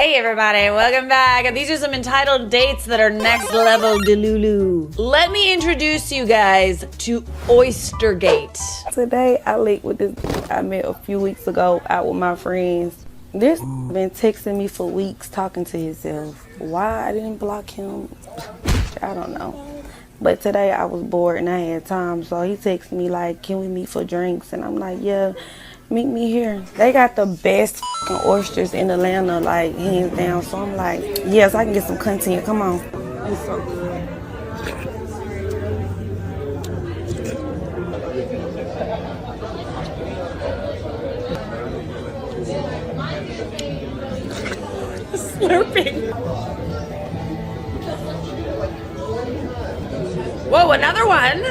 Hey everybody, welcome back. These are some entitled dates that are next level delulu. Let me introduce you guys to Oystergate. Today I linked with this I met a few weeks ago out with my friends. This been texting me for weeks talking to himself. Why I didn't block him, I don't know. But today I was bored and I had time, so he texted me like, can we meet for drinks? And I'm like, yeah, meet me here. They got the best oysters in Atlanta, like hands down. So I'm like, yes, I can get some content. Come on. It's so good. Slurping. Whoa, another one.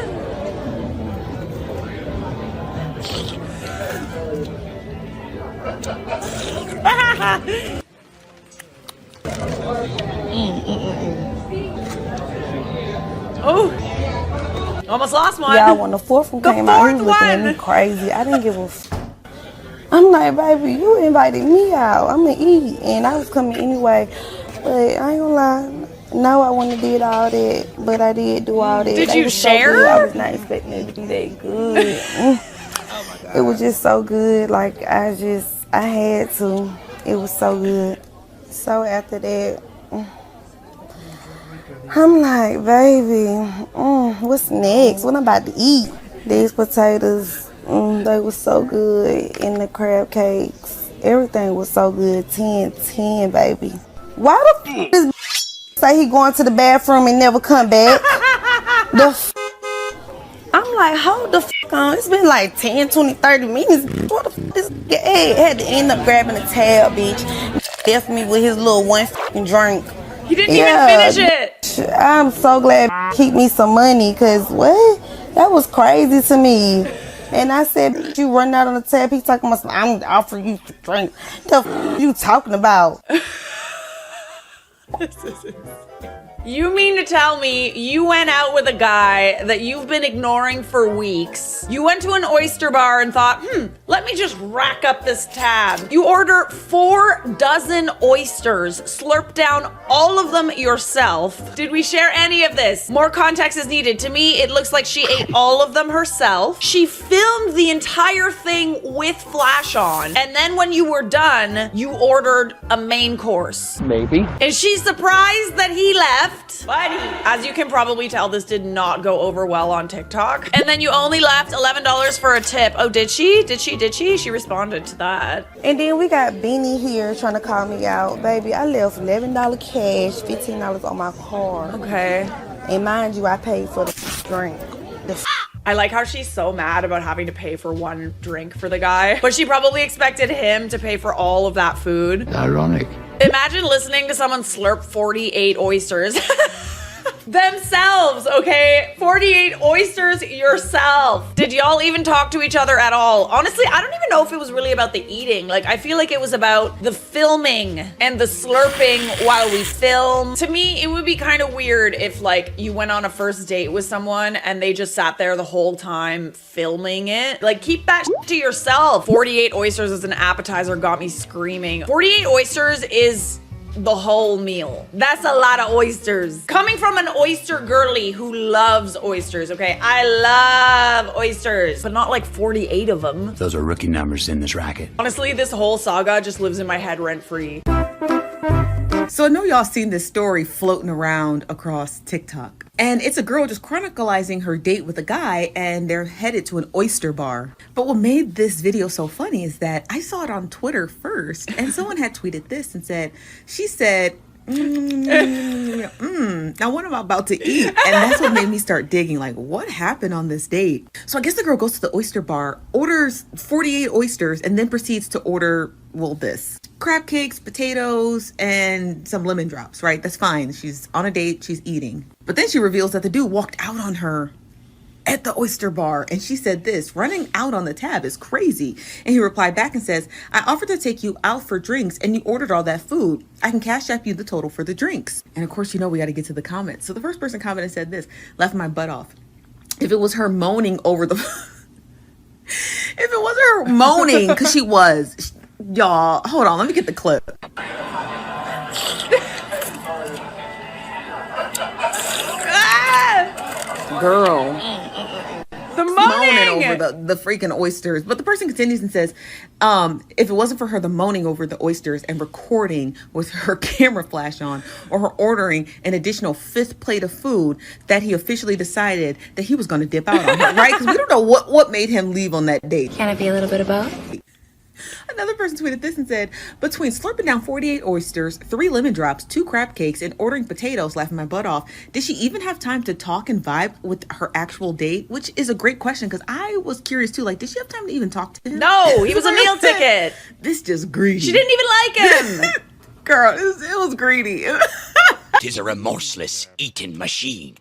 Oh, almost lost one. Yeah, when the fourth one came out, he was looking at me crazy. I didn't give a I'm like, baby, you invited me out. I'm gonna eat, and I was coming anyway. But I ain't gonna lie, no, I wouldn't have did all that, but I did do all that. Did you share? So I was not expecting it to be that good. Oh my God. It was just so good. Like I had to. It was so good. So after that, I'm like, baby, what's next? What I'm about to eat? These potatoes. They were so good, and the crab cakes, everything was so good. 10, baby. Why the f this say he going to the bathroom and never come back? I'm like, hold the f on. It's been like 10, 20, 30 minutes. What the f this guy had to end up grabbing a tab, bitch. Left me with his little one f***ing drink. He didn't even finish it. I'm so glad keep me some money, cause what? That was crazy to me. And I said, you run out on the tab. He talking about, I'm offering you to drink. The f you talking about? You mean to tell me you went out with a guy that you've been ignoring for weeks? You went to an oyster bar and thought, let me just rack up this tab. You order 4 dozen oysters, slurp down all of them yourself. Did we share any of this? More context is needed. To me, it looks like she ate all of them herself. She filmed the entire thing with flash on. And then when you were done, you ordered a main course. Maybe. Is she surprised that he left? Buddy. As you can probably tell, this did not go over well on TikTok. And then you only left $11 for a tip. Oh, did she? Did she? She responded to that. And then we got Beanie here trying to call me out. Baby, I left $11 cash, $15 on my card. Okay. And mind you, I paid for the drink. I like how she's so mad about having to pay for one drink for the guy, but she probably expected him to pay for all of that food. Ironic. Imagine listening to someone slurp 48 oysters. Themselves, okay? 48 oysters yourself. Did y'all even talk to each other at all? Honestly, I don't even know if it was really about the eating. Like, I feel like it was about the filming and the slurping while we film. To me, it would be kind of weird if, like, you went on a first date with someone and they just sat there the whole time filming it. Like, keep that shit to yourself. 48 oysters as an appetizer got me screaming. 48 oysters is the whole meal. That's a lot of oysters. Coming from an oyster girly who loves oysters, okay? I love oysters, but not like 48 of them. Those are rookie numbers in this racket. Honestly, this whole saga just lives in my head rent-free. So I know y'all seen this story floating around across TikTok. And it's a girl just chronicalizing her date with a guy, and they're headed to an oyster bar. But what made this video so funny is that I saw it on Twitter first, and someone had tweeted this and said, she said, now what am I about to eat? And that's what made me start digging, like, what happened on this date? So I guess the girl goes to the oyster bar, orders 48 oysters, and then proceeds to order, well, this. Crab cakes, potatoes, and some lemon drops, right? That's fine. She's on a date, she's eating. But then she reveals that the dude walked out on her at the oyster bar, and she said this, running out on the tab is crazy. And he replied back and says, I offered to take you out for drinks and you ordered all that food. I can cash app you the total for the drinks. And of course, you know, we got to get to the comments. So the first person commented said this, laughed my butt off. If it was her moaning over the... if it wasn't her moaning, because she was... Y'all, hold on, let me get the clip. Girl. The Moaning moaning! over the freaking oysters. But the person continues and says, if it wasn't for her the moaning over the oysters and recording with her camera flash on, or her ordering an additional 5th plate of food, that he officially decided that he was going to dip out on her, right? Because we don't know what made him leave on that date. Can it be a little bit of both? Another person tweeted this and said, between slurping down 48 oysters, 3 lemon drops, 2 crab cakes, and ordering potatoes, laughing my butt off, did she even have time to talk and vibe with her actual date? Which is a great question, because I was curious too. Like, did she have time to even talk to him? No, he was a meal ticket. This just greedy. She didn't even like him. Girl, it was greedy. Tis a remorseless eating machine.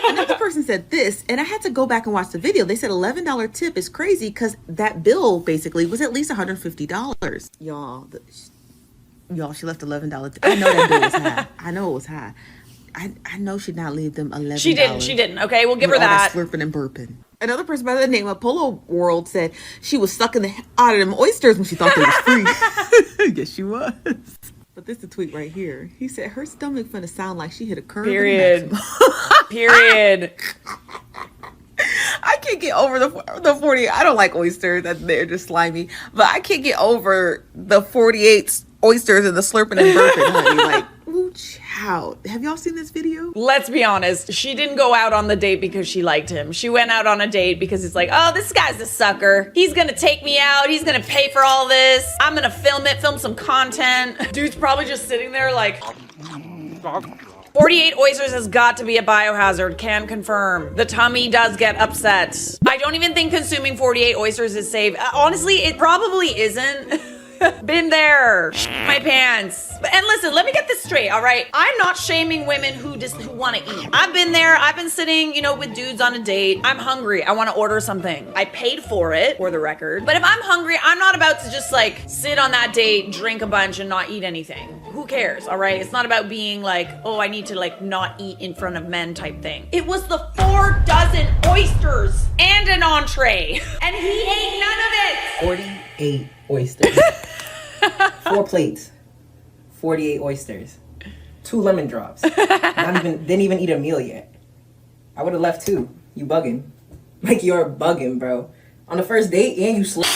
Another person said this, and I had to go back and watch the video. They said $11 tip is crazy because that bill basically was at least $150. Y'all, she left $11 tip. I know that bill was high. I know it was high. I know she'd not leave them $11. She didn't. Okay, we'll give her All that that. slurping and burping. Another person by the name of Polo World said she was sucking the out of them oysters when she thought they was free. Yes, she was. But this is the tweet right here. He said her stomach finna sound like she hit a curve. Period. Period. I can't get over the 48. I don't like oysters. They're just slimy. But I can't get over the 48 oysters and the slurping and burping, honey. Like, ooh, child. Have y'all seen this video? Let's be honest. She didn't go out on the date because she liked him. She went out on a date because it's like, oh, this guy's a sucker. He's gonna take me out. He's gonna pay for all this. I'm gonna film some content. Dude's probably just sitting there like... 48 oysters has got to be a biohazard, can confirm. The tummy does get upset. I don't even think consuming 48 oysters is safe. Honestly, it probably isn't. Been there. My pants. And listen, let me get this straight, all right? I'm not shaming women who want to eat. I've been there. I've been sitting, with dudes on a date. I'm hungry. I want to order something. I paid for it, for the record. But if I'm hungry, I'm not about to just sit on that date, drink a bunch, and not eat anything. Who cares, all right? It's not about being like, oh, I need to not eat in front of men type thing. It was the 4 dozen oysters and an entree. And he ate none of it. 48 oysters. 4 plates. 48 oysters. 2 lemon drops. Didn't even eat a meal yet. I would have left too. You bugging. Like, you're bugging, bro. On the first date, and you slept.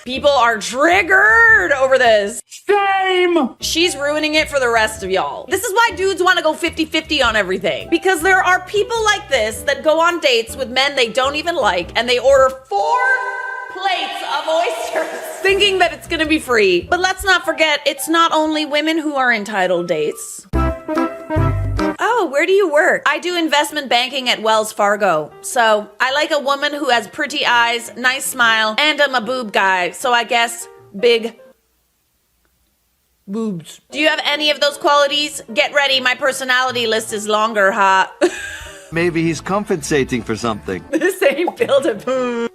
People are triggered over this. Shame! She's ruining it for the rest of y'all. This is why dudes want to go 50-50 on everything. Because there are people like this that go on dates with men they don't even like, and they order 4 plates of oysters, thinking that it's gonna be free. But let's not forget, it's not only women who are entitled dates. Oh, where do you work? I do investment banking at Wells Fargo. So I like a woman who has pretty eyes, nice smile, and I'm a boob guy. So I guess big boobs. Do you have any of those qualities? Get ready, my personality list is longer, huh? Maybe he's compensating for something. This ain't build a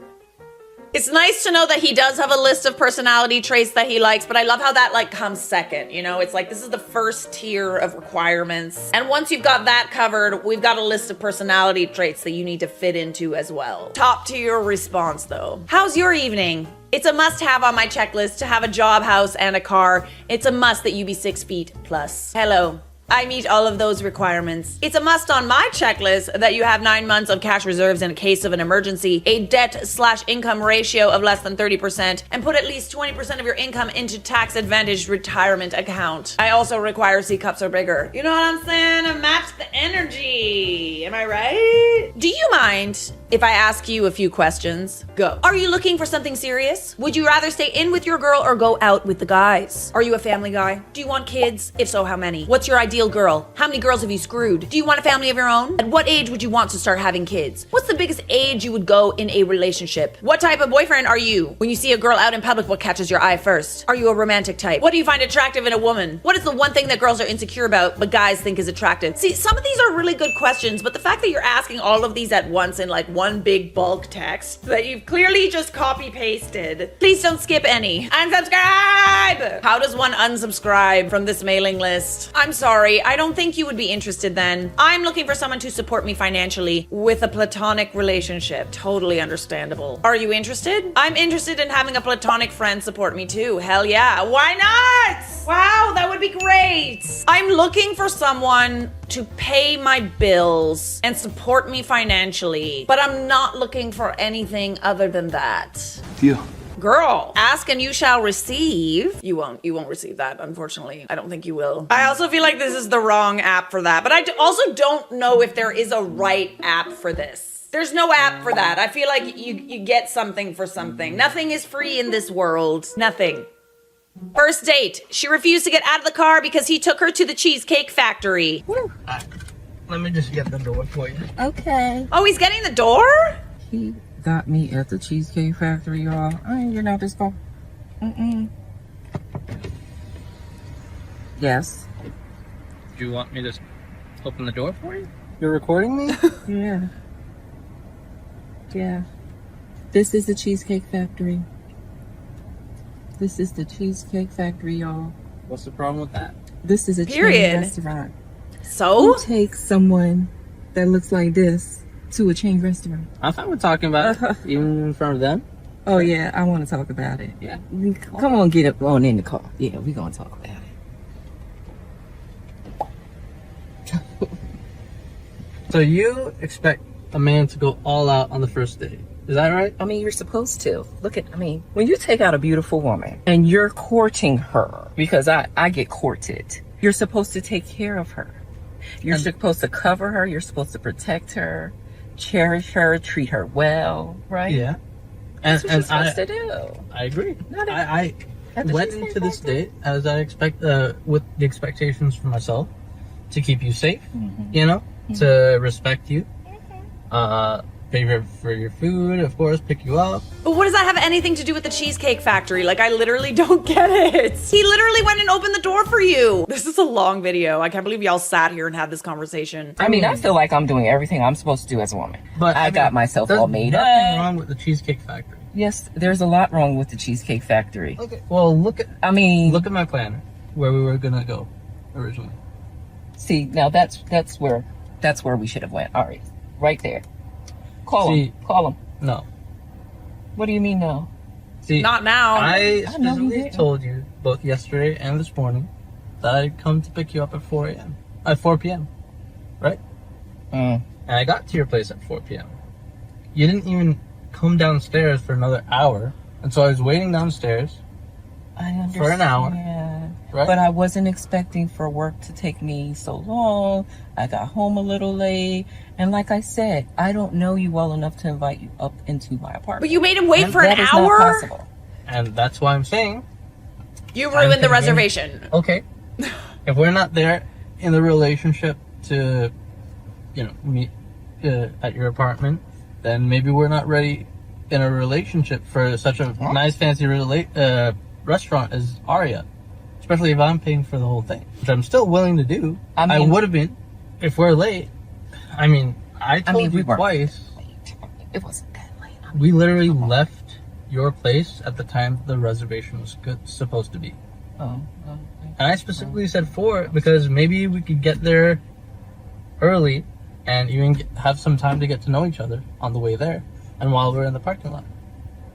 It's nice to know that he does have a list of personality traits that he likes, but I love how that comes second, It's like this is the first tier of requirements. And once you've got that covered, we've got a list of personality traits that you need to fit into as well. Top tier response though. How's your evening? It's a must-have on my checklist to have a job, house, and a car. It's a must that you be 6 feet plus. Hello. I meet all of those requirements. It's a must on my checklist that you have 9 months of cash reserves in case of an emergency, a debt/income ratio of less than 30%, and put at least 20% of your income into tax-advantaged retirement account. I also require C cups or bigger. You know what I'm saying? To match the energy. Am I right? Do you mind if I ask you a few questions? Go. Are you looking for something serious? Would you rather stay in with your girl or go out with the guys? Are you a family guy? Do you want kids? If so, how many? What's your ideal girl? How many girls have you screwed? Do you want a family of your own? At what age would you want to start having kids? What's the biggest age you would go in a relationship? What type of boyfriend are you? When you see a girl out in public, what catches your eye first? Are you a romantic type? What do you find attractive in a woman? What is the one thing that girls are insecure about but guys think is attractive? See, some of these are really good questions, but the fact that you're asking all of these at once in one big bulk text that you've clearly just copy pasted. Please don't skip any. Unsubscribe! How does one unsubscribe from this mailing list? I'm sorry, I don't think you would be interested then. I'm looking for someone to support me financially with a platonic relationship. Totally understandable. Are you interested? I'm interested in having a platonic friend support me too. Hell yeah. Why not? Wow, that would be great. I'm looking for someone to pay my bills and support me financially, but I'm not looking for anything other than that. Deal. Girl, ask and you shall receive. You won't receive that, unfortunately. I don't think you will. I also feel like this is the wrong app for that, but I also don't know if there is a right app for this. There's no app for that. I feel like you get something for something. Nothing is free in this world. Nothing. First date. She refused to get out of the car because he took her to the Cheesecake Factory. Let me just get the door for you. Okay. Oh, he's getting the door? He got me at the Cheesecake Factory, y'all. I ain't getting out this car. Yes. Do you want me to open the door for you? You're recording me? Yeah. Yeah. This is the Cheesecake Factory. This is the Cheesecake Factory, y'all. What's the problem with that? This is a Period. chain restaurant. So? Who takes someone that looks like this to a chain restaurant? I'm fine with talking about it, even in front of them. Oh, yeah, I want to talk about it. Yeah. Come on, get up on in the car. Yeah, we going to talk about it. So you expect a man to go all out on the first date. Is that right? I mean, you're supposed to. When you take out a beautiful woman and you're courting her, because I get courted, you're supposed to take care of her. You're supposed to cover her. You're supposed to protect her, cherish her, treat her well, right? Yeah. That's what you're supposed to do. I agree. Not I at the went Cheesecake into this Factory? date as I expect, with the expectations for myself to keep you safe, to respect you, pay for your food, of course, pick you up. But what does that have anything to do with the Cheesecake Factory? Like, I literally don't get it. He literally went and opened the door for you. This is a long video. I can't believe y'all sat here and had this conversation. I mean, I feel like I'm doing everything I'm supposed to do as a woman. But I got myself all made There's up. nothing wrong with the Cheesecake Factory. Yes, there's a lot wrong with the Cheesecake Factory. Okay. Well, look at my planner, where we were gonna go originally. See, now that's where we should have went. All right there. Call him. No. What do you mean no? See, Not now. I I know you specifically didn't. told you both yesterday and this morning that I'd come to pick you up at 4 p.m. Right? And I got to your place at 4 p.m. You didn't even come downstairs for another hour, and so I was waiting downstairs I understand. for an hour. Right? But I wasn't expecting for work to take me so long. I got home a little late. And like I said, I don't know you well enough to invite you up into my apartment. But you made him wait And for an That is hour? not possible. And that's why I'm saying, You ruined the thinking- reservation. okay, if we're not there in the relationship to, meet at your apartment, then maybe we're not ready in a relationship for such a nice, fancy restaurant as Aria. Especially if I'm paying for the whole thing, which I'm still willing to do. I would have been if we're late. I mean, I told you we weren't twice. It wasn't that late. We literally left your place at the time the reservation was supposed to be. Oh. And I specifically said 4 because maybe we could get there early and even have some time to get to know each other on the way there and while we're in the parking lot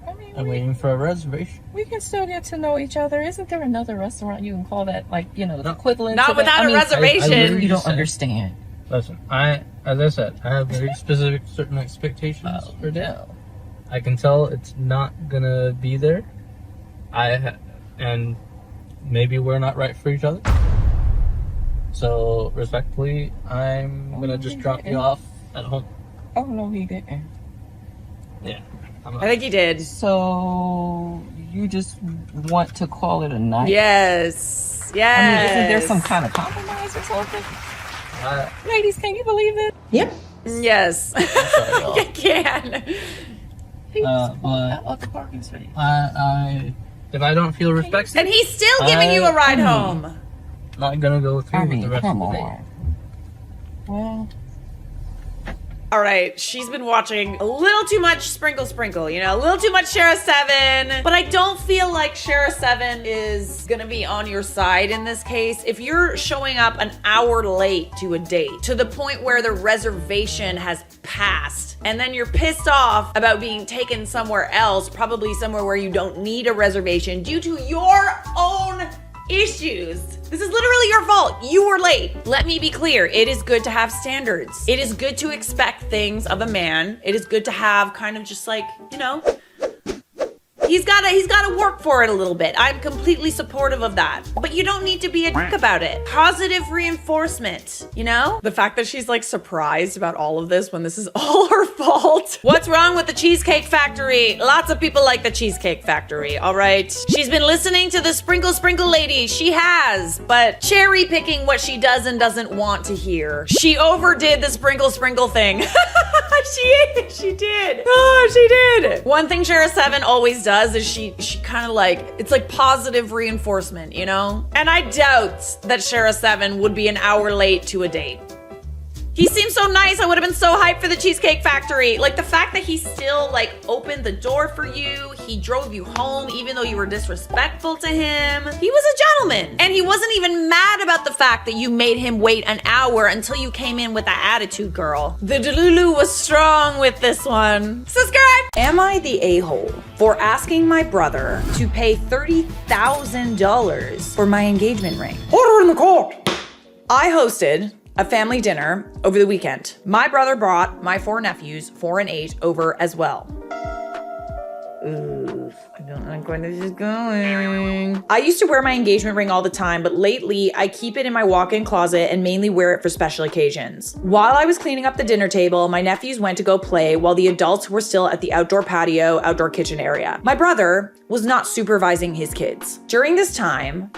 I mean, and waiting for a reservation. we can still get to know each other. Isn't there another restaurant you can call that, like, the equivalent Not to that? without a reservation. literally You don't just said- understand. Listen, as I said, I have very specific certain expectations for dinner. No. I can tell it's not gonna be there. And maybe we're not right for each other. So respectfully, I'm gonna just drop you off at home. Oh, no, he didn't. Yeah. I think he did. So you just want to call it a night? Yes. I Yes. mean, isn't there some kind of compromise or something? Ladies, can you believe it? Yep. Yes. I can. But Out the parking space. if I don't feel respected, And he's still giving you a ride home. I'm not gonna go through I with mean, the rest come of the day. on. Well, All right, she's been watching a little too much Sprinkle Sprinkle, you know, a little too much Shara 7, but I don't feel like Shara 7 is gonna be on your side in this case. If you're showing up an hour late to a date, to the point where the reservation has passed, and then you're pissed off about being taken somewhere else, probably somewhere where you don't need a reservation due to your own issues. This is literally your fault. You were late. Let me be clear. It is good to have standards. It is good to expect things of a man. It is good to have kind of just like, you know, he's gotta work for it a little bit. I'm completely supportive of that. But you don't need to be a dick about it. Positive reinforcement, you know? The fact that she's like surprised about all of this when this is all her fault. What's wrong with the Cheesecake Factory? Lots of people like the Cheesecake Factory, all right? She's been listening to the Sprinkle Sprinkle lady. She has, but cherry picking what she does and doesn't want to hear. She overdid the Sprinkle Sprinkle thing. She did. Oh, she did. One thing Shara 7 always does is she kind of like, it's like positive reinforcement, you know? And I doubt that Shara 7 would be an hour late to a date. He seems so nice. I would have been so hyped for the Cheesecake Factory. Like the fact that he still like opened the door for you. He drove you home even though you were disrespectful to him. He was a gentleman. And he wasn't even mad about the fact that you made him wait an hour until you came in with the attitude, girl. The Delulu was strong with this one. Subscribe. Am I the a-hole for asking my brother to pay $30,000 for my engagement ring? Order in the court. I hosted a family dinner over the weekend. My brother brought my 4 nephews, 4 and 8, over as well. Ooh, I don't like where this is going. I used to wear my engagement ring all the time, but lately I keep it in my walk-in closet and mainly wear it for special occasions. While I was cleaning up the dinner table, my nephews went to go play while the adults were still at the outdoor patio, outdoor kitchen area. My brother was not supervising his kids. During this time,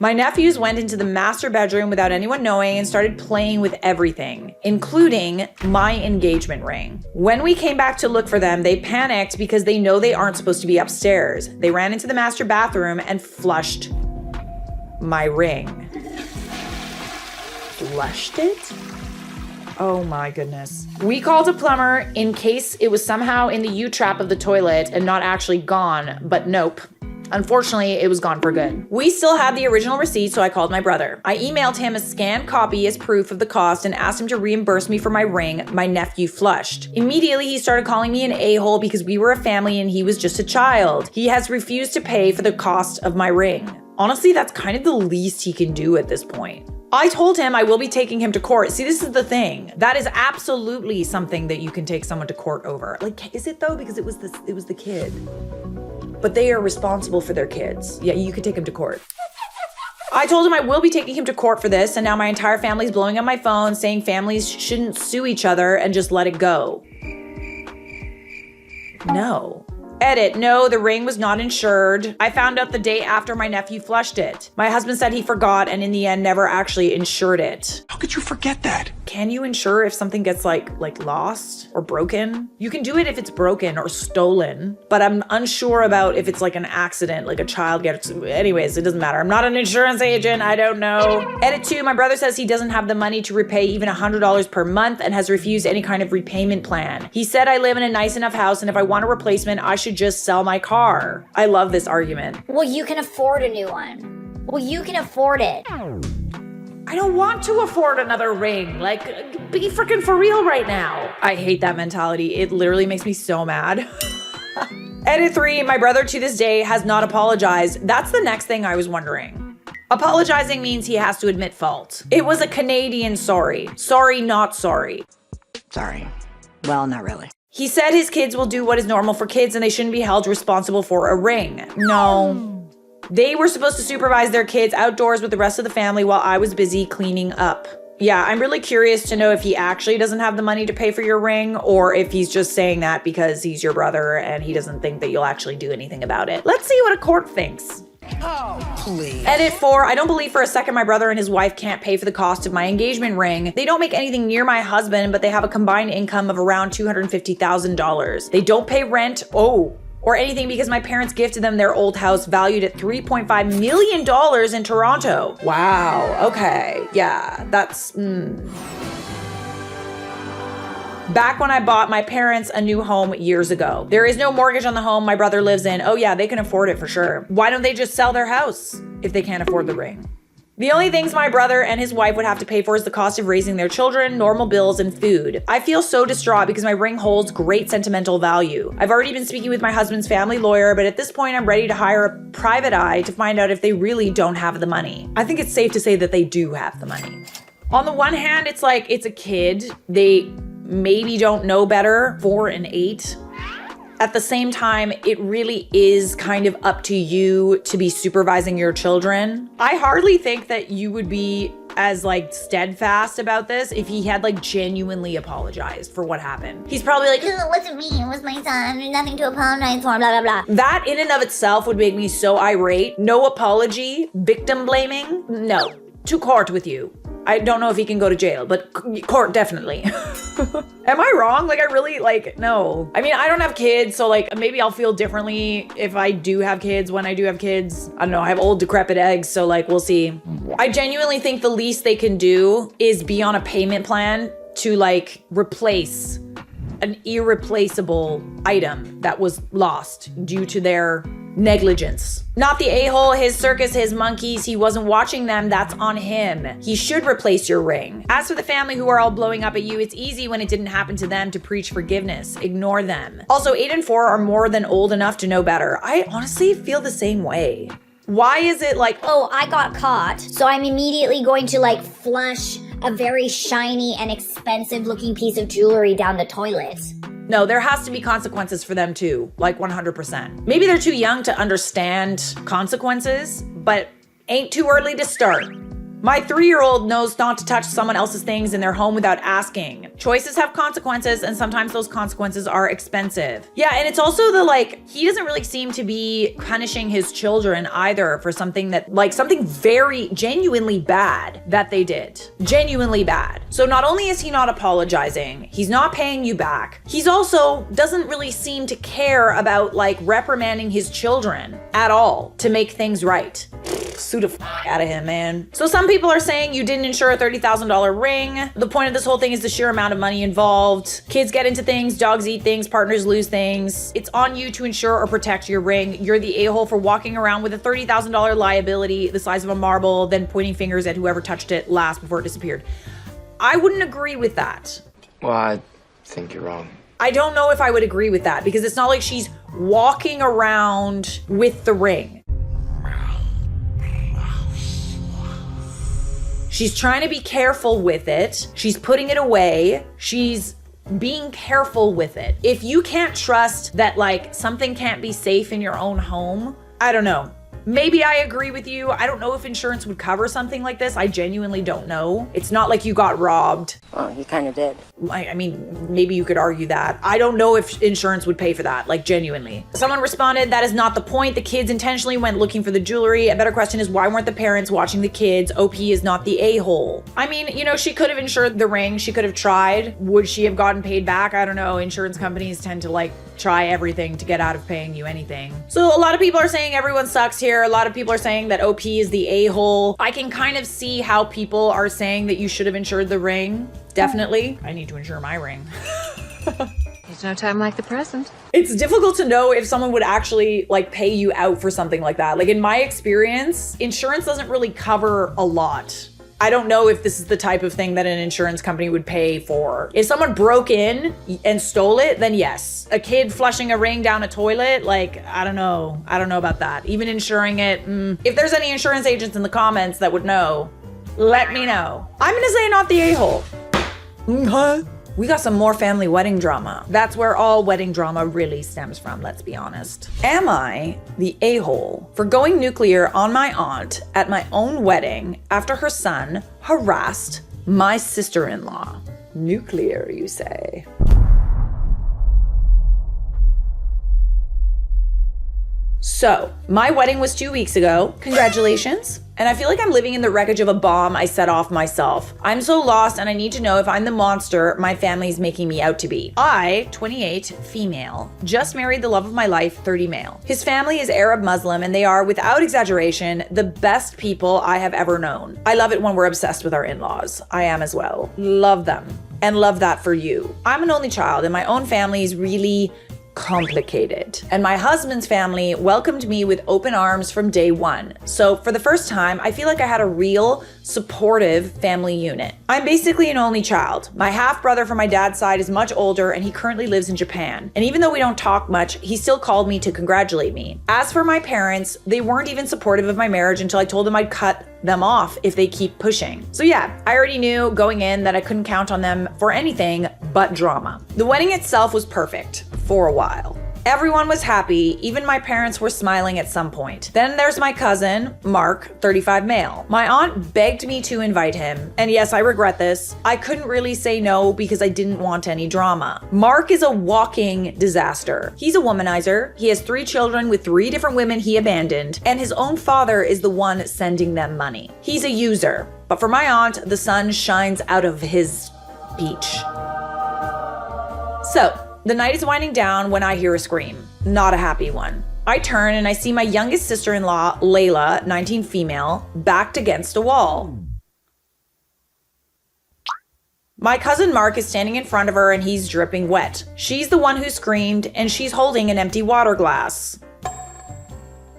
my nephews went into the master bedroom without anyone knowing and started playing with everything, including my engagement ring. When we came back to look for them, they panicked because they know they aren't supposed to be upstairs. They ran into the master bathroom and flushed my ring. Flushed it? Oh my goodness. We called a plumber in case it was somehow in the U-trap of the toilet and not actually gone, but nope. Unfortunately, it was gone for good. We still had the original receipt, so I called my brother. I emailed him a scanned copy as proof of the cost and asked him to reimburse me for my ring my nephew flushed. Immediately, he started calling me an a-hole because we were a family and he was just a child. He has refused to pay for the cost of my ring. Honestly, that's kind of the least he can do at this point. I told him I will be taking him to court. See, this is the thing. That is absolutely something that you can take someone to court over. Like, is it though? Because it was the kid. But they are responsible for their kids. Yeah, you could take him to court. I told him I will be taking him to court for this, and now my entire family's blowing up my phone saying families shouldn't sue each other and just let it go. No. Edit, no, the ring was not insured. I found out the day after my nephew flushed it. My husband said he forgot and in the end never actually insured it. How could you forget that? Can you insure if something gets like lost or broken? You can do it if it's broken or stolen, but I'm unsure about if it's like an accident, like a child gets, anyways, it doesn't matter. I'm not an insurance agent, I don't know. Edit 2, my brother says he doesn't have the money to repay even $100 per month and has refused any kind of repayment plan. He said I live in a nice enough house and if I want a replacement, I should just sell my car. I love this argument. Well, you can afford a new one. Well, you can afford it. I don't want to afford another ring. Like, be freaking for real right now. I hate that mentality. It literally makes me so mad. Edit 3, my brother to this day has not apologized. That's the next thing I was wondering. Apologizing means he has to admit fault. It was a Canadian sorry. Sorry, not sorry. Sorry. Well, not really. He said his kids will do what is normal for kids and they shouldn't be held responsible for a ring. No. They were supposed to supervise their kids outdoors with the rest of the family while I was busy cleaning up. Yeah, I'm really curious to know if he actually doesn't have the money to pay for your ring or if he's just saying that because he's your brother and he doesn't think that you'll actually do anything about it. Let's see what a court thinks. Oh, please. Edit 4, I don't believe for a second my brother and his wife can't pay for the cost of my engagement ring. They don't make anything near my husband, but they have a combined income of around $250,000. They don't pay rent, or anything because my parents gifted them their old house valued at $3.5 million in Toronto. Wow, okay, yeah, that's, Back when I bought my parents a new home years ago. There is no mortgage on the home my brother lives in. Oh yeah, they can afford it for sure. Why don't they just sell their house if they can't afford the ring? The only things my brother and his wife would have to pay for is the cost of raising their children, normal bills, and food. I feel so distraught because my ring holds great sentimental value. I've already been speaking with my husband's family lawyer, but at this point I'm ready to hire a private eye to find out if they really don't have the money. I think it's safe to say that they do have the money. On the one hand, it's like, it's a kid. They maybe don't know better, 4 and 8. At the same time, it really is kind of up to you to be supervising your children. I hardly think that you would be as like steadfast about this if he had like genuinely apologized for what happened. He's probably like, "Ugh, what's me? It was my son. There's nothing to apologize for, blah, blah, blah." That in and of itself would make me so irate. No apology, victim blaming. No, to court with you. I don't know if he can go to jail, but court definitely. Am I wrong? Like, I really, like, no. I mean, I don't have kids, so like maybe I'll feel differently if I do have kids, when I do have kids. I don't know, I have old decrepit eggs, so like, we'll see. I genuinely think the least they can do is be on a payment plan to like replace an irreplaceable item that was lost due to their negligence. Not the a-hole, his circus, his monkeys, he wasn't watching them, that's on him. He should replace your ring. As for the family who are all blowing up at you, it's easy when it didn't happen to them to preach forgiveness. Ignore them. Also, 8 and 4 are more than old enough to know better. I honestly feel the same way. Why is it like, "Oh, I got caught, so I'm immediately going to like flush a very shiny and expensive looking piece of jewelry down the toilet"? no, there has to be consequences for them too, like 100%. Maybe they're too young to understand consequences, but ain't too early to start. My 3-year-old knows not to touch someone else's things in their home without asking. Choices have consequences, and sometimes those consequences are expensive. Yeah, and it's also the like, he doesn't really seem to be punishing his children either for something that, like, something very genuinely bad that they did. Genuinely bad. So not only is he not apologizing, he's not paying you back, he's also doesn't really seem to care about like reprimanding his children at all to make things right. Sue the out of him, man. So some people are saying you didn't insure a $30,000 ring. The point of this whole thing is the sheer amount of money involved. Kids get into things, dogs eat things, partners lose things. It's on you to insure or protect your ring. You're the a-hole for walking around with a $30,000 liability the size of a marble, then pointing fingers at whoever touched it last before it disappeared. I wouldn't agree with that. Well, I think you're wrong. I don't know if I would agree with that because it's not like she's walking around with the ring. She's trying to be careful with it. She's putting it away. She's being careful with it. If you can't trust that like something can't be safe in your own home, I don't know. Maybe I agree with you. I don't know if insurance would cover something like this. I genuinely don't know. It's not like you got robbed. Oh, you kind of did. I mean, maybe you could argue that. I don't know if insurance would pay for that, like genuinely. Someone responded, that is not the point. The kids intentionally went looking for the jewelry. A better question is, why weren't the parents watching the kids? OP is not the a-hole. I mean, you know, she could have insured the ring. She could have tried. Would she have gotten paid back? I don't know. Insurance companies tend to like try everything to get out of paying you anything. So a lot of people are saying everyone sucks here. A lot of people are saying that OP is the a-hole. I can kind of see how people are saying that you should have insured the ring. Definitely. I need to insure my ring. There's no time like the present. It's difficult to know if someone would actually like pay you out for something like that. Like in my experience, insurance doesn't really cover a lot. I don't know if this is the type of thing that an insurance company would pay for. If someone broke in and stole it, then yes. A kid flushing a ring down a toilet, like, I don't know. I don't know about that. Even insuring it, If there's any insurance agents in the comments that would know, let me know. I'm gonna say not the a-hole. Huh? We got some more family wedding drama. That's where all wedding drama really stems from, let's be honest. Am I the a-hole for going nuclear on my aunt at my own wedding after her son harassed my sister-in-law? Nuclear, you say? So, my wedding was 2 weeks ago. Congratulations. And I feel like I'm living in the wreckage of a bomb I set off myself. I'm so lost and I need to know if I'm the monster my family's making me out to be. I, 28, female, just married the love of my life, 30 male. His family is Arab Muslim and they are, without exaggeration, the best people I have ever known. I love it when we're obsessed with our in-laws. I am as well. Love them. and love that for you. I'm an only child and my own family is really complicated. And my husband's family welcomed me with open arms from day one. So for the first time, I feel like I had a real supportive family unit. I'm basically an only child. My half brother from my dad's side is much older and he currently lives in Japan. And even though we don't talk much, he still called me to congratulate me. As for my parents, they weren't even supportive of my marriage until I told them I'd cut them off if they keep pushing. So yeah, I already knew going in that I couldn't count on them for anything but drama. The wedding itself was perfect for a while. Everyone was happy, even my parents were smiling at some point. Then there's my cousin, Mark, 35 male. My aunt begged me to invite him, and yes, I regret this. I couldn't really say no because I didn't want any drama. Mark is a walking disaster. He's a womanizer, he has 3 children with 3 different women he abandoned, and his own father is the one sending them money. He's a user, but for my aunt, the sun shines out of his peach. So, the night is winding down when I hear a scream. Not a happy one. I turn and I see my youngest sister-in-law, Layla, 19 female, backed against a wall. My cousin Mark is standing in front of her and he's dripping wet. She's the one who screamed and she's holding an empty water glass.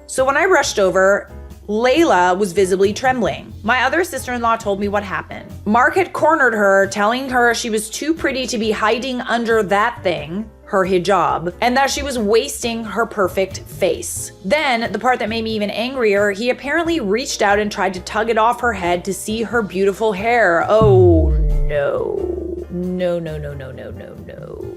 So when I rushed over, Layla was visibly trembling. My other sister-in-law told me what happened. Mark had cornered her, telling her she was too pretty to be hiding under that thing, her hijab, and that she was wasting her perfect face. Then, the part that made me even angrier, he apparently reached out and tried to tug it off her head to see her beautiful hair. Oh no. No, no, no, no, no, no, no.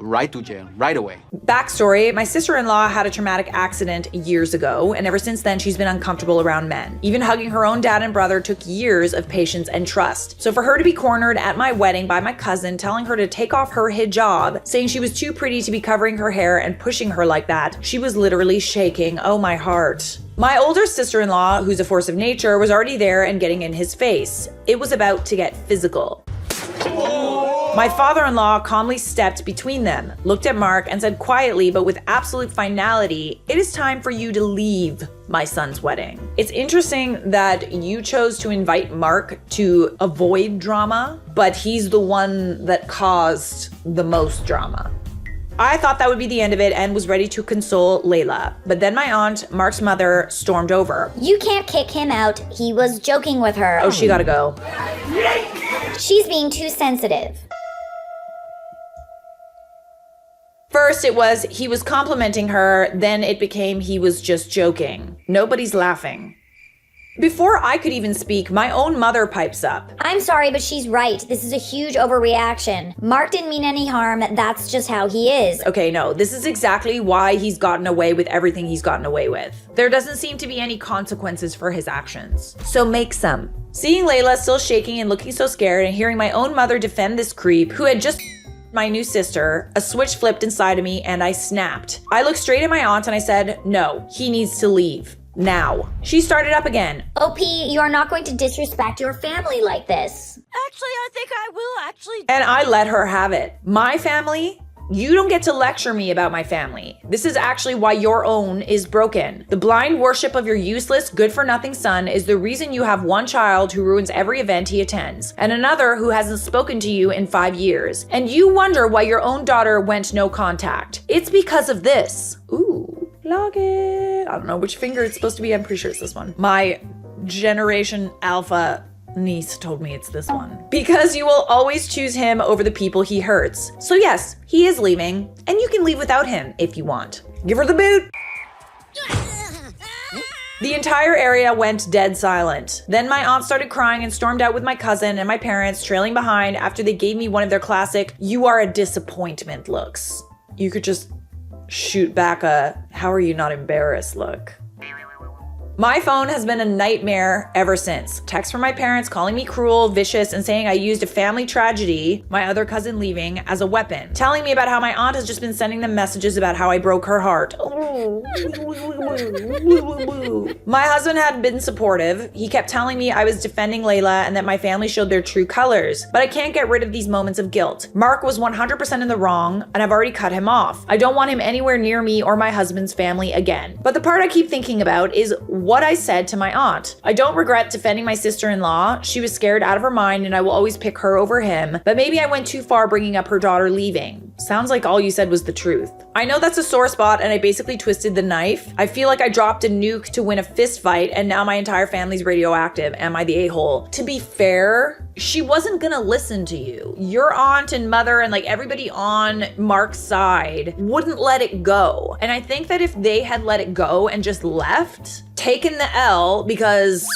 Right to jail, right away. Backstory, my sister-in-law had a traumatic accident years ago, and ever since then she's been uncomfortable around men. Even hugging her own dad and brother took years of patience and trust. So for her to be cornered at my wedding by my cousin, telling her to take off her hijab, saying she was too pretty to be covering her hair and pushing her like that, she was literally shaking. Oh my heart. My older sister-in-law, who's a force of nature, was already there and getting in his face. It was about to get physical. My father-in-law calmly stepped between them, looked at Mark, and said quietly but with absolute finality, "It is time for you to leave my son's wedding." It's interesting that you chose to invite Mark to avoid drama, but he's the one that caused the most drama. I thought that would be the end of it and was ready to console Layla. But then my aunt, Mark's mother, stormed over. You can't kick him out. He was joking with her. Oh, she gotta go. She's being too sensitive. First it was he was complimenting her, then it became he was just joking. Nobody's laughing. Before I could even speak, my own mother pipes up. I'm sorry, but she's right. This is a huge overreaction. Mark didn't mean any harm. That's just how he is. Okay, no, this is exactly why he's gotten away with everything he's gotten away with. There doesn't seem to be any consequences for his actions. So make some. Seeing Layla still shaking and looking so scared and hearing my own mother defend this creep who had just my new sister, a switch flipped inside of me and I snapped. I looked straight at my aunt and I said, no, he needs to leave. Now. She started up again. OP, you are not going to disrespect your family like this. Actually, I think I will And I let her have it. My family? You don't get to lecture me about my family. This is actually why your own is broken. The blind worship of your useless, good-for-nothing son is the reason you have one child who ruins every event he attends, and another who hasn't spoken to you in 5 years. And you wonder why your own daughter went no contact. It's because of this. Ooh, log it. I don't know which finger it's supposed to be. I'm pretty sure it's this one. My Generation Alpha niece told me it's this one. Because you will always choose him over the people he hurts. So yes, he is leaving, and you can leave without him if you want. Give her the boot. The entire area went dead silent. Then my aunt started crying and stormed out with my cousin and my parents trailing behind after they gave me one of their classic, "You are a disappointment" looks. You could just shoot back a, "How are you not embarrassed" look. My phone has been a nightmare ever since. Texts from my parents calling me cruel, vicious, and saying I used a family tragedy, my other cousin leaving, as a weapon. Telling me about how my aunt has just been sending them messages about how I broke her heart. My husband had been supportive. He kept telling me I was defending Layla and that my family showed their true colors. But I can't get rid of these moments of guilt. Mark was 100% in the wrong, and I've already cut him off. I don't want him anywhere near me or my husband's family again. But the part I keep thinking about is, what I said to my aunt. I don't regret defending my sister-in-law. She was scared out of her mind and I will always pick her over him, but maybe I went too far bringing up her daughter leaving. Sounds like all you said was the truth. I know that's a sore spot and I basically twisted the knife. I feel like I dropped a nuke to win a fist fight and now my entire family's radioactive. Am I the a-hole? To be fair, she wasn't gonna listen to you. Your aunt and mother and like everybody on Mark's side wouldn't let it go. And I think that if they had let it go and just left, taken the L, because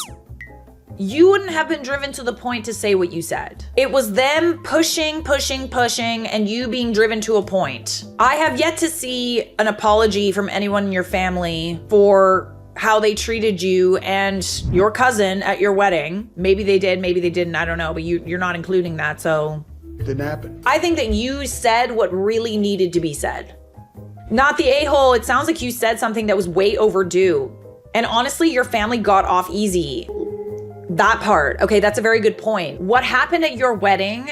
you wouldn't have been driven to the point to say what you said. It was them pushing, and you being driven to a point. I have yet to see an apology from anyone in your family for how they treated you and your cousin at your wedding. Maybe they did, maybe they didn't, I don't know, but you're not including that, so. Didn't happen. I think that you said what really needed to be said. Not the a-hole. It sounds like you said something that was way overdue. And honestly, your family got off easy. That part, okay, that's a very good point. What happened at your wedding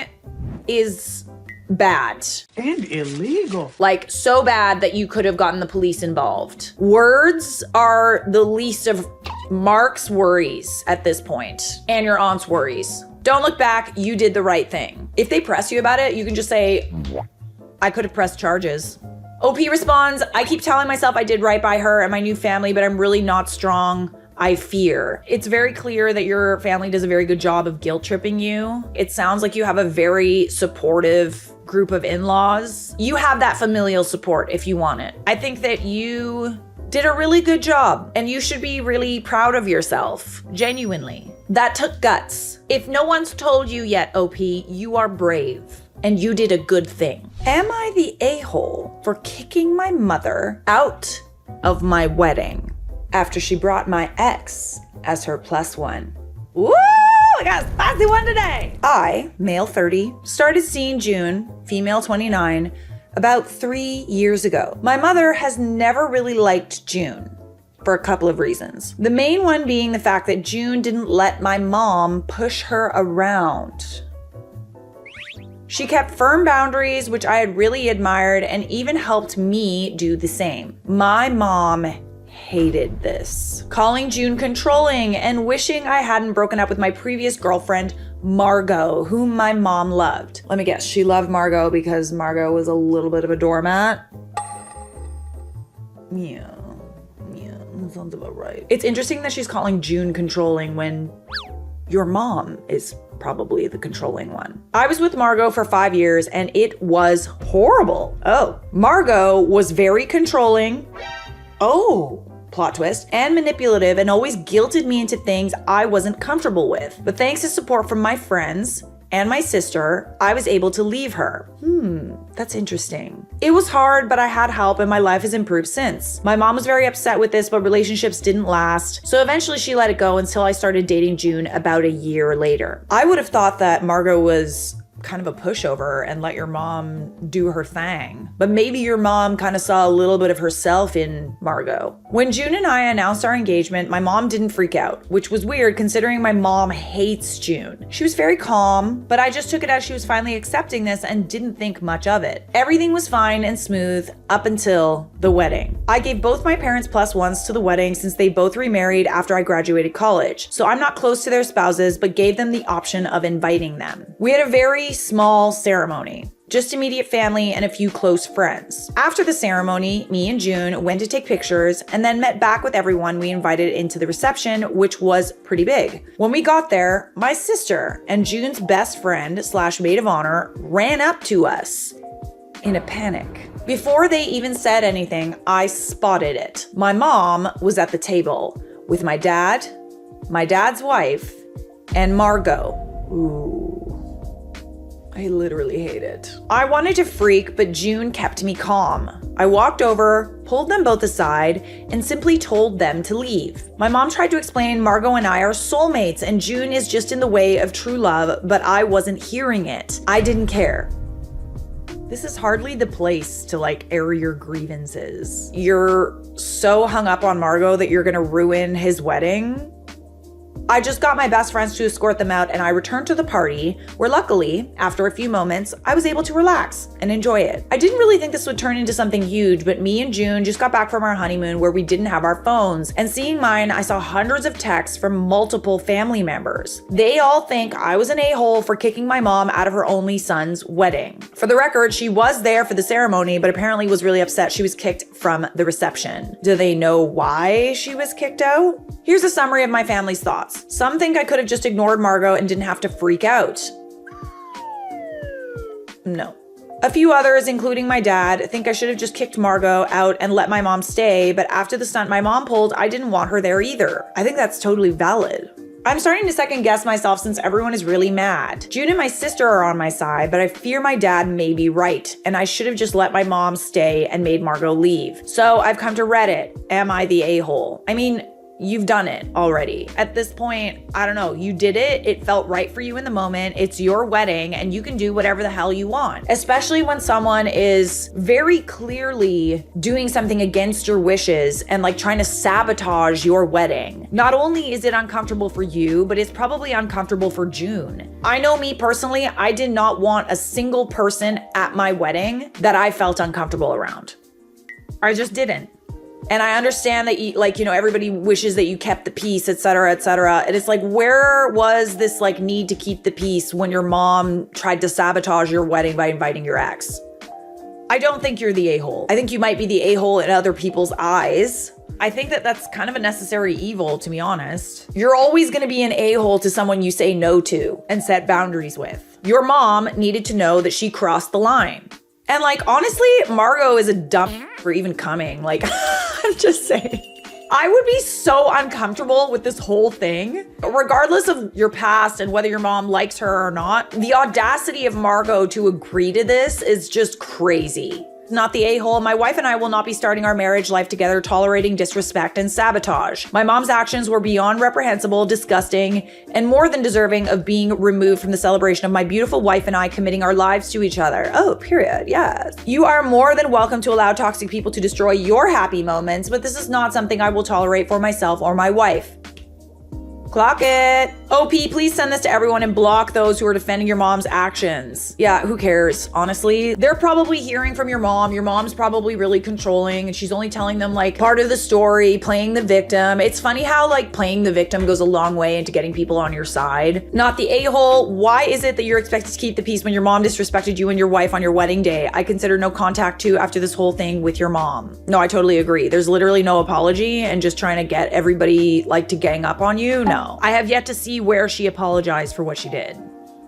is bad. And illegal. Like, so bad that you could have gotten the police involved. Words are the least of Mark's worries at this point, and your aunt's worries. Don't look back, you did the right thing. If they press you about it, you can just say, I could have pressed charges. OP responds, I keep telling myself I did right by her and my new family, but I'm really not strong. I fear. It's very clear that your family does a very good job of guilt tripping you. It sounds like you have a very supportive group of in-laws. You have that familial support if you want it. I think that you did a really good job and you should be really proud of yourself, genuinely. That took guts. If no one's told you yet, OP, you are brave and you did a good thing. Am I the a-hole for kicking my mother out of my wedding after she brought my ex as her +1? Woo! I got a spicy one today. I, male 30, started seeing June, female 29, about 3 years ago. My mother has never really liked June for a couple of reasons. The main one being the fact that June didn't let my mom push her around. She kept firm boundaries, which I had really admired, and even helped me do the same. My mom hated this, calling June controlling and wishing I hadn't broken up with my previous girlfriend, Margot, whom my mom loved. Let me guess, she loved Margot because Margot was a little bit of a doormat? Yeah, that sounds about right. It's interesting that she's calling June controlling when your mom is probably the controlling one. I was with Margot for 5 years and it was horrible. Oh, Margot was very controlling. Oh, plot twist, and manipulative, and always guilted me into things I wasn't comfortable with. But thanks to support from my friends and my sister, I was able to leave her. That's interesting. It was hard, but I had help and my life has improved since. My mom was very upset with this, but relationships didn't last. So eventually she let it go until I started dating June about a year later. I would have thought that Margot was kind of a pushover and let your mom do her thing. But maybe your mom kind of saw a little bit of herself in Margot. When June and I announced our engagement, my mom didn't freak out, which was weird considering my mom hates June. She was very calm, but I just took it as she was finally accepting this and didn't think much of it. Everything was fine and smooth up until the wedding. I gave both my parents +1s to the wedding since they both remarried after I graduated college. So I'm not close to their spouses, but gave them the option of inviting them. We had a very small ceremony, just immediate family and a few close friends. After the ceremony, me and June went to take pictures and then met back with everyone we invited into the reception, which was pretty big. When we got there, my sister and June's best friend / maid of honor ran up to us in a panic. Before they even said anything, I spotted it. My mom was at the table with my dad, my dad's wife, and Margot. Ooh. I literally hate it. I wanted to freak, but June kept me calm. I walked over, pulled them both aside, and simply told them to leave. My mom tried to explain Margot and I are soulmates and June is just in the way of true love, but I wasn't hearing it. I didn't care. This is hardly the place to like air your grievances. You're so hung up on Margot that you're gonna ruin his wedding. I just got my best friends to escort them out and I returned to the party where luckily, after a few moments, I was able to relax and enjoy it. I didn't really think this would turn into something huge, but me and June just got back from our honeymoon where we didn't have our phones, and seeing mine, I saw hundreds of texts from multiple family members. They all think I was an a-hole for kicking my mom out of her only son's wedding. For the record, she was there for the ceremony, but apparently was really upset she was kicked from the reception. Do they know why she was kicked out? Here's a summary of my family's thoughts. Some think I could have just ignored Margot and didn't have to freak out. No. A few others, including my dad, think I should have just kicked Margot out and let my mom stay, but after the stunt my mom pulled, I didn't want her there either. I think that's totally valid. I'm starting to second guess myself since everyone is really mad. June and my sister are on my side, but I fear my dad may be right, and I should have just let my mom stay and made Margot leave. So I've come to Reddit. Am I the a-hole? I mean, you've done it already. At this point, I don't know, you did it. It felt right for you in the moment. It's your wedding and you can do whatever the hell you want, especially when someone is very clearly doing something against your wishes and like trying to sabotage your wedding. Not only is it uncomfortable for you, but it's probably uncomfortable for June. I know me personally, I did not want a single person at my wedding that I felt uncomfortable around. I just didn't. And I understand that, everybody wishes that you kept the peace, et cetera, et cetera. And it's like, where was this need to keep the peace when your mom tried to sabotage your wedding by inviting your ex? I don't think you're the a-hole. I think you might be the a-hole in other people's eyes. I think that that's kind of a necessary evil, to be honest. You're always going to be an a-hole to someone you say no to and set boundaries with. Your mom needed to know that she crossed the line. And honestly, Margot is a dumb for even coming. I'm just saying. I would be so uncomfortable with this whole thing. Regardless of your past and whether your mom likes her or not, the audacity of Margot to agree to this is just crazy. Not the a-hole. My wife and I will not be starting our marriage life together tolerating disrespect and sabotage. My mom's actions were beyond reprehensible, disgusting, and more than deserving of being removed from the celebration of my beautiful wife and I committing our lives to each other. Oh, period. Yes. You are more than welcome to allow toxic people to destroy your happy moments, but this is not something I will tolerate for myself or my wife. Clock it. OP, please send this to everyone and block those who are defending your mom's actions. Yeah, who cares? Honestly, they're probably hearing from your mom. Your mom's probably really controlling and she's only telling them part of the story, playing the victim. It's funny how playing the victim goes a long way into getting people on your side. Not the a-hole. Why is it that you're expected to keep the peace when your mom disrespected you and your wife on your wedding day? I consider no contact to after this whole thing with your mom. No, I totally agree. There's literally no apology and just trying to get everybody to gang up on you. No. I have yet to see where she apologized for what she did.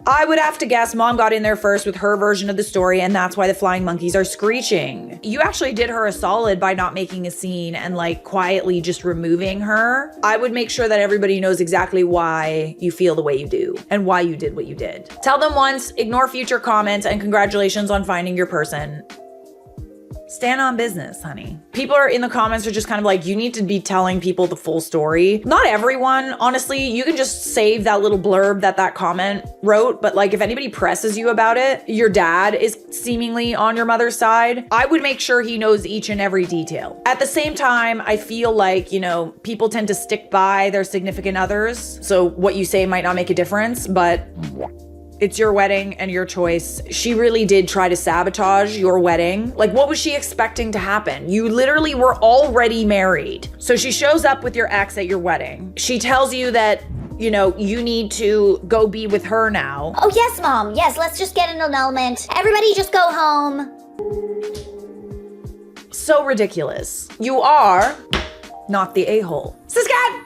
I would have to guess mom got in there first with her version of the story, and that's why the flying monkeys are screeching. You actually did her a solid by not making a scene and quietly just removing her. I would make sure that everybody knows exactly why you feel the way you do and why you did what you did. Tell them once, ignore future comments, and congratulations on finding your person. Stand on business, honey. People are in the comments are just kind of you need to be telling people the full story. Not everyone, honestly. You can just save that little blurb that comment wrote. But if anybody presses you about it, your dad is seemingly on your mother's side. I would make sure he knows each and every detail. At the same time, I feel people tend to stick by their significant others. So what you say might not make a difference, but it's your wedding and your choice. She really did try to sabotage your wedding. What was she expecting to happen? You literally were already married. So she shows up with your ex at your wedding. She tells you that, you need to go be with her now. Oh, yes, Mom. Yes, let's just get an annulment. Everybody just go home. So ridiculous. You are not the a-hole. Sis Cat!